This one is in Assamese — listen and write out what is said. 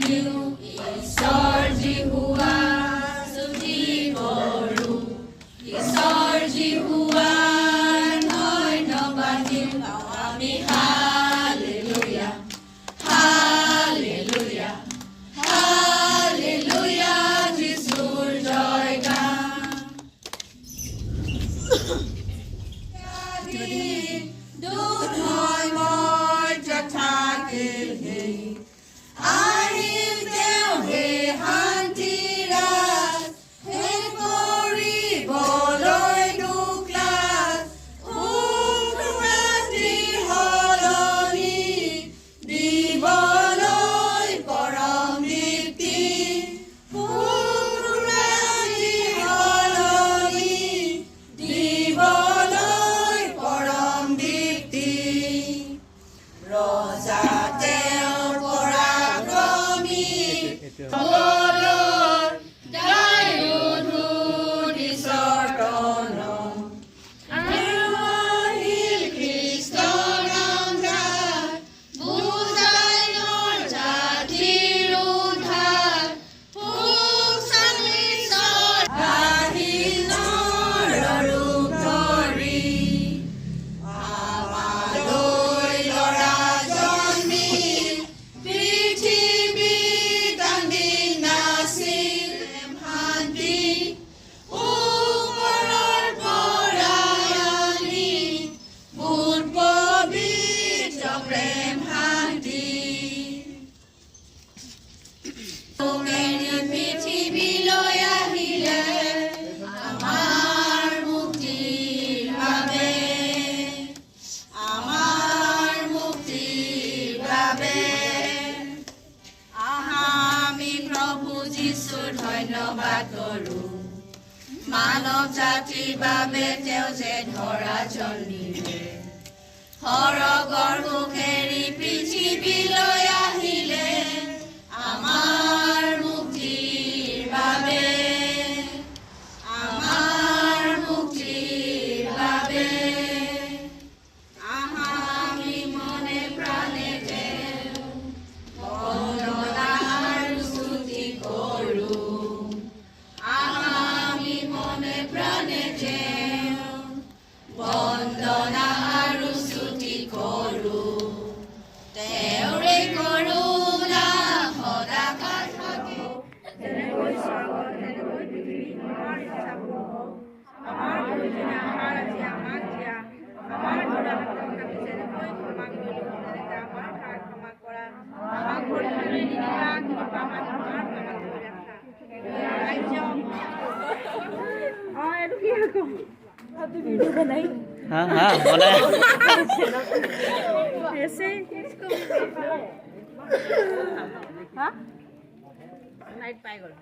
দিওঁ ঈশ্বৰ জিহুৱা স্তুতি কৰোঁ ঈশ্বৰ জিহুৱা ধন্যবাদ দিওঁ আমি হালেলুয়া হালেলুয়া হালেলুয়া যিশুৰ জয়গান দুখ হয় মই থাকিল হে আহিল তেওঁ হে শান্তিৰাজ হে কৰিবলৈ দুখ লাজ সুখ ৰাতি সলনি দিবলৈ পৰম তৃপ্তি সুখ ৰাতি সলনি দিবলৈ পৰম তৃপ্তি ৰজা তেওঁৰ পৰাক্ৰমী বলৰ দায়ুধ ঈশ্বৰ আহিল খ্ৰীষ্ট নাম গাই বুজাইনৰ জাতিৰ উদ্ধাৰ সুখ শান্তিৰ আহিল নৰৰূপ ধৰি আমালৈ ল'ৰা জন্মিল পৃথিৱীত আনদিন নাছিল শান্তি ওপৰৰ পৰা আনি বুট পবিত্ৰ প্ৰেম শান্তি পৃথিৱীলৈ আহিলে আমাৰ মুক্তিৰ বাবে আমাৰ মুক্তিৰ বাবে আমি প্ৰভু যীশুৰ ধন্যবাদ কৰোঁ মানৱ জাতিৰ বাবে তেওঁ যে ধৰা জন্মিলে সৰগৰ সুখ এৰি পৃথিৱীলৈ আহিলে আমাৰ মুক্তিৰ বাবে আমাৰ মুক্তিৰ বাবে আমি মনে প্ৰাণে তেওঁ বন্দনা আৰু স্তুতি কৰোঁ আমি মনে প্ৰাণে তেওঁ বন্দনা আৰু স্তুতি কৰোঁ তেওঁৰে কৰোণা সদাকাল থাকিব যেনেকৈ স্বৰ্গত তেনেকৈ পৃথিৱীত আমাৰ ইচ্ছা পূৰণ হওক আমাৰ প্ৰয়োজনীয় আহাৰ আজি আমাক দিয়া আমাৰ দোষক আমি যেনেকৈ ক্ষমা কৰিলোঁ তেনেকৈ আমাৰ ধাৰ ক্ষমা কৰা আমাক পৰীক্ষালৈ নিদিবা কিন্তু আমাক আমাৰ ক্ষমা কৰি ৰাখা ৰাজ্য এইটো কি আকৌ ভিডিও বনাই हाँ हाँ बनाया ऐसे हाँ नाइट पाई गल